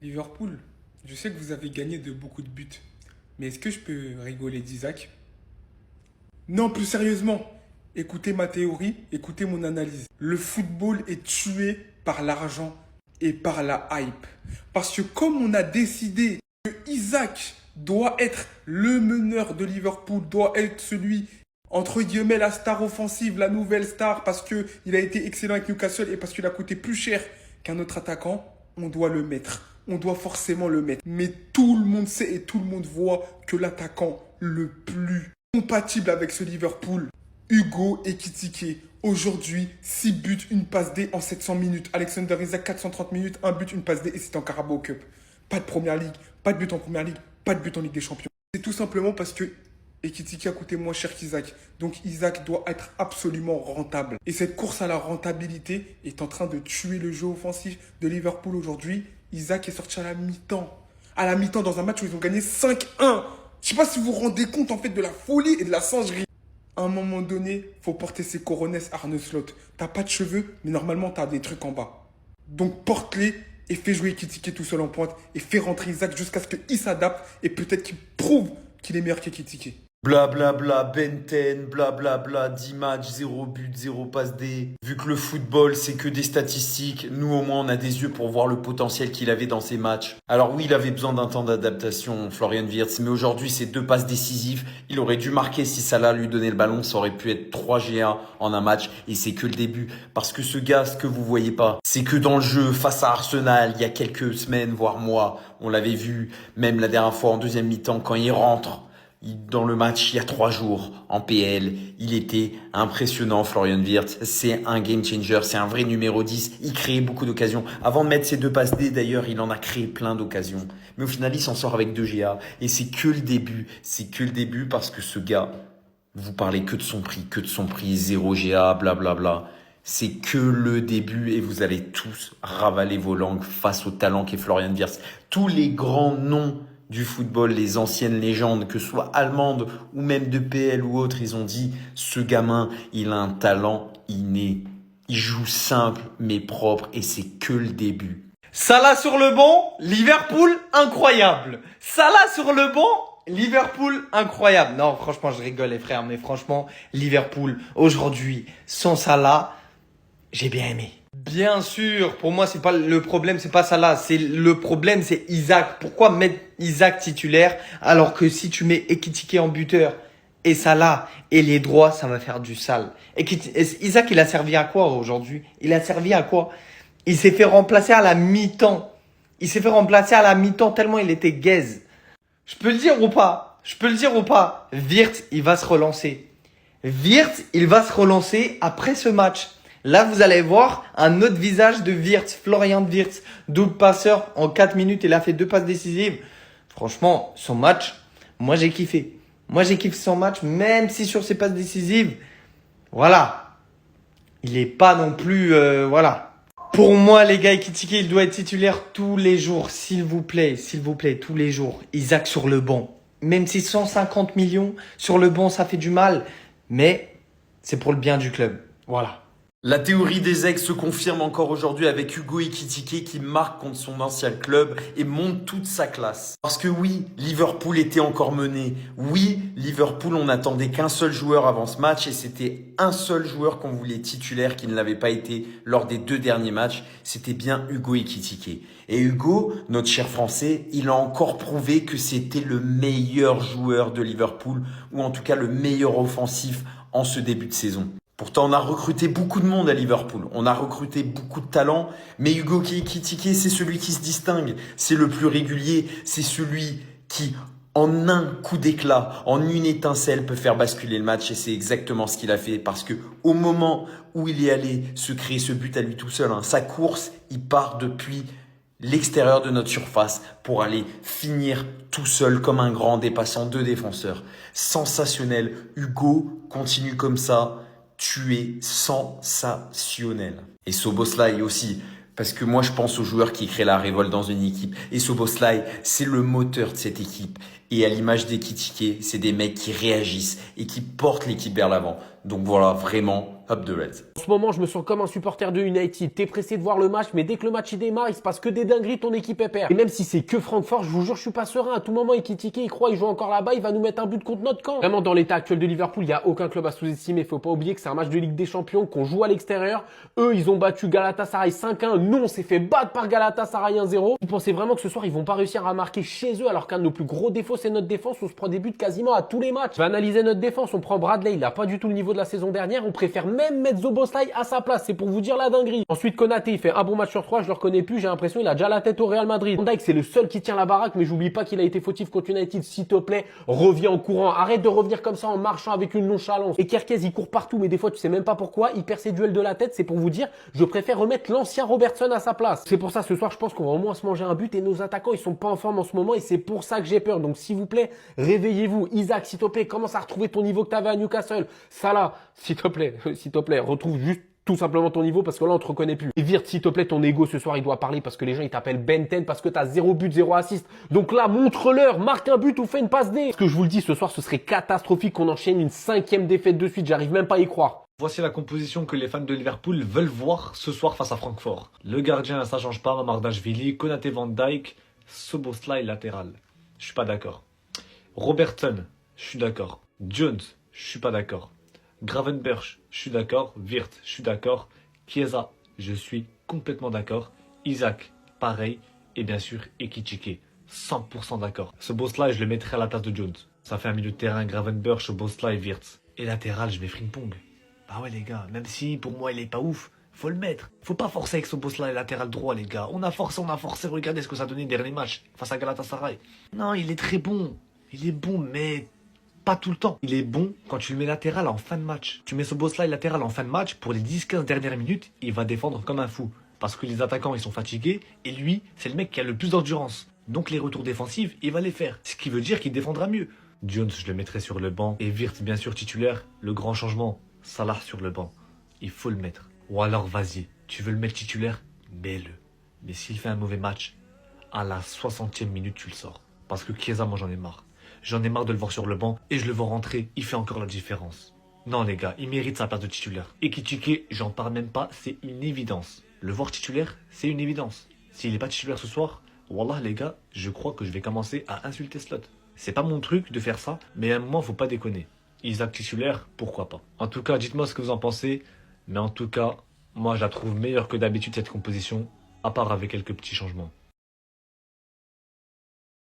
Liverpool, je sais que vous avez gagné de beaucoup de buts, mais est-ce que je peux rigoler d'Isaac? Non, plus sérieusement, écoutez ma théorie, écoutez mon analyse. Le football est tué par l'argent et par la hype. Parce que comme on a décidé que Isaac doit être le meneur de Liverpool, doit être celui, entre guillemets, la star offensive, la nouvelle star, parce qu'il a été excellent avec Newcastle et parce qu'il a coûté plus cher qu'un autre attaquant, on doit le mettre. On doit forcément le mettre. Mais tout le monde sait et tout le monde voit que l'attaquant le plus compatible avec ce Liverpool, Hugo Ekitike. Aujourd'hui, 6 buts, une passe D en 700 minutes. Alexander Isak, 430 minutes, un but, une passe D et c'est en Carabao Cup. Pas de première ligue, pas de but en première ligue, pas de but en Ligue des Champions. C'est tout simplement parce que Ekitike a coûté moins cher qu'Isaac. Donc Isaac doit être absolument rentable. Et cette course à la rentabilité est en train de tuer le jeu offensif de Liverpool aujourd'hui. Isaac est sorti à la mi-temps. À la mi-temps dans un match où ils ont gagné 5-1. Je sais pas si vous vous rendez compte en fait de la folie et de la singerie. À un moment donné, faut porter ses coronesses Arne Slot. T'as pas de cheveux, mais normalement t'as des trucs en bas. Donc porte-les et fais jouer Ekitike tout seul en pointe et fais rentrer Isaac jusqu'à ce qu'il s'adapte et peut-être qu'il prouve qu'il est meilleur qu'Ekitike. Bla bla bla, Benten, bla bla bla, 10 matchs, 0 but, 0 passe D. Vu que le football, c'est que des statistiques, nous au moins on a des yeux pour voir le potentiel qu'il avait dans ses matchs. Alors oui, il avait besoin d'un temps d'adaptation, Florian Wirtz, mais aujourd'hui c'est 2 passes décisives. Il aurait dû marquer si Salah lui donnait le ballon, ça aurait pu être 3 G1 en un match et c'est que le début. Parce que ce gars, ce que vous voyez pas, c'est que dans le jeu, face à Arsenal, il y a quelques semaines, voire mois, on l'avait vu, même la dernière fois en deuxième mi-temps quand il rentre. Dans le match, il y a 3 jours, en PL, il était impressionnant, Florian Wirtz. C'est un game changer, c'est un vrai numéro 10. Il crée beaucoup d'occasions. Avant de mettre ses 2 passes D, d'ailleurs, il en a créé plein d'occasions. Mais au final, il s'en sort avec 2 GA. Et c'est que le début. C'est que le début parce que ce gars, vous parlez que de son prix, 0 GA, blablabla. C'est que le début et vous allez tous ravaler vos langues face au talent qu'est Florian Wirtz. Tous les grands noms du football, les anciennes légendes, que ce soit allemandes ou même de PL ou autres, ils ont dit ce gamin, il a un talent inné. Il joue simple mais propre et c'est que le début. Salah sur le banc, Liverpool incroyable. Salah sur le banc, Liverpool incroyable. Non, franchement, je rigole les frères, mais franchement, Liverpool aujourd'hui sans Salah, j'ai bien aimé. Bien sûr, pour moi, c'est pas le problème, c'est pas Salah, c'est le problème, c'est Isaac. Pourquoi mettre Isaac titulaire alors que si tu mets Ekitike en buteur et Salah et les droits, ça va faire du sale. Isaac, il a servi à quoi aujourd'hui? Il a servi à quoi? Il s'est fait remplacer à la mi-temps. Il s'est fait remplacer à la mi-temps tellement il était gaze. Je peux le dire ou pas? Je peux le dire ou pas? Wirtz, il va se relancer. Wirtz, il va se relancer après ce match. Là, vous allez voir un autre visage de Wirtz, Florian Wirtz, double passeur en 4 minutes. Il a fait 2 passes décisives. Franchement, son match, moi j'ai kiffé. Moi j'ai kiffé son match, même si sur ses passes décisives, voilà, il est pas non plus, voilà. Pour moi, les gars, Ekitike, il doit être titulaire tous les jours, s'il vous plaît, tous les jours. Isaac sur le banc. Même si 150 millions sur le banc, ça fait du mal, mais c'est pour le bien du club. Voilà. La théorie des ex se confirme encore aujourd'hui avec Hugo Ekitike qui marque contre son ancien club et monte toute sa classe. Parce que oui, Liverpool était encore mené. Oui, Liverpool, on n'attendait qu'un seul joueur avant ce match et c'était un seul joueur qu'on voulait titulaire qui ne l'avait pas été lors des 2 derniers matchs. C'était bien Hugo Ekitike. Et Hugo, notre cher Français, il a encore prouvé que c'était le meilleur joueur de Liverpool ou en tout cas le meilleur offensif en ce début de saison. Pourtant, on a recruté beaucoup de monde à Liverpool. On a recruté beaucoup de talents. Mais Hugo Ekitike, c'est celui qui se distingue. C'est le plus régulier. C'est celui qui, en un coup d'éclat, en une étincelle, peut faire basculer le match. Et c'est exactement ce qu'il a fait. Parce que au moment où il est allé se créer ce but à lui tout seul, sa course, il part depuis l'extérieur de notre surface pour aller finir tout seul comme un grand dépassant 2 défenseurs. Sensationnel. Hugo continue comme ça. Tu es sensationnel. Et Szoboszlai aussi, parce que moi je pense aux joueurs qui créent la révolte dans une équipe. Et Szoboszlai, c'est le moteur de cette équipe. Et à l'image d'Ekitike, c'est des mecs qui réagissent et qui portent l'équipe vers l'avant. Donc voilà, vraiment, Hop de Reds. En ce moment, je me sens comme un supporter de United. T'es pressé de voir le match, mais dès que le match il démarre, il se passe que des dingueries, ton équipe est perd. Et même si c'est que Francfort, je vous jure, je suis pas serein. À tout moment, Ekitike, il croit, il joue encore là-bas, il va nous mettre un but contre notre camp. Vraiment, dans l'état actuel de Liverpool, il y a aucun club à sous-estimer. Faut pas oublier que c'est un match de Ligue des Champions, qu'on joue à l'extérieur. Eux, ils ont battu Galatasaray 5-1. Nous, on s'est fait battre par Galatasaray 1-0. Vous pensez vraiment que ce soir, ils vont pas réussir à marquer chez eux, alors qu'un de nos plus gros défauts, c'est notre défense. On se prend des buts quasiment à tous les matchs. Je vais analyser notre défense. On prend Bradley, il a pas du tout le niveau de la saison dernière. On préfère même mettre Szoboszlai à sa place. C'est pour vous dire la dinguerie. Ensuite, Konaté, il fait un bon match sur 3. Je le reconnais plus. J'ai l'impression qu'il a déjà la tête au Real Madrid. Van Dijk, c'est le seul qui tient la baraque, mais j'oublie pas qu'il a été fautif contre United. S'il te plaît, reviens en courant. Arrête de revenir comme ça en marchant avec une nonchalance. Et Kerkez, il court partout, mais des fois, tu sais même pas pourquoi. Il perd ses duels de la tête. C'est pour vous dire, je préfère remettre l'ancien Robertson à sa place. C'est pour ça, ce soir, je pense qu'on va au moins se manger un but et nos attaquants, ils sont pas en forme en ce moment et c'est pour ça que j'ai peur. Donc, s'il vous plaît, réveillez-vous. Isaac, s'il te plaît, commence à retrouver ton niveau que t'avais à Newcastle. Salah, s'il te plaît, retrouve juste tout simplement ton niveau parce que là on te reconnaît plus. Et Wirtz, s'il te plaît, ton ego ce soir il doit parler parce que les gens ils t'appellent Ben 10 parce que t'as 0 but, 0 assist. Donc là, montre-leur, marque un but ou fais une passe D. Ce que je vous le dis, ce soir ce serait catastrophique qu'on enchaîne une 5e défaite de suite, j'arrive même pas à y croire. Voici la composition que les fans de Liverpool veulent voir ce soir face à Francfort. Le gardien, ça change pas, Mamardashvili, Konaté, Van Dijk, Szoboszlai latéral. Je suis pas d'accord. Robertson, je suis d'accord. Jones, je suis pas d'accord. Gravenberch, je suis d'accord. Wirtz, je suis d'accord. Chiesa, je suis complètement d'accord. Isaac, pareil. Et bien sûr, Ekitike, 100% d'accord. Szoboszlai, je le mettrai à la place de Jones. Ça fait un milieu de terrain, Gravenberch, Szoboszlai, Wirtz. Et latéral, je mets Frimpong. Bah ouais les gars, même si pour moi il est pas ouf, faut le mettre. Faut pas forcer avec Szoboszlai latéral droit les gars. On a forcé, regardez ce que ça a donné le dernier match face à Galatasaray. Non, il est très bon. Il est bon, mais pas tout le temps. Il est bon quand tu le mets latéral en fin de match. Tu mets Szoboszlai latéral en fin de match, pour les 10-15 dernières minutes, il va défendre comme un fou. Parce que les attaquants ils sont fatigués, et lui, c'est le mec qui a le plus d'endurance. Donc les retours défensifs, il va les faire. Ce qui veut dire qu'il défendra mieux. Jones, je le mettrai sur le banc. Et Wirtz, bien sûr, titulaire. Le grand changement. Salah sur le banc, il faut le mettre. Ou alors vas-y, tu veux le mettre titulaire, mets-le. Mais s'il fait un mauvais match, à la 60e minute tu le sors. Parce que Chiesa, moi j'en ai marre. J'en ai marre de le voir sur le banc et je le vois rentrer, il fait encore la différence. Non les gars, il mérite sa place de titulaire. Ekitike, j'en parle même pas, c'est une évidence. Le voir titulaire, c'est une évidence. S'il n'est pas titulaire ce soir, wallah les gars, je crois que je vais commencer à insulter Slot. C'est pas mon truc de faire ça, mais à un moment faut pas déconner. Isaac titulaire, pourquoi pas. En tout cas, dites-moi ce que vous en pensez. Mais en tout cas, moi je la trouve meilleure que d'habitude cette composition, à part avec quelques petits changements.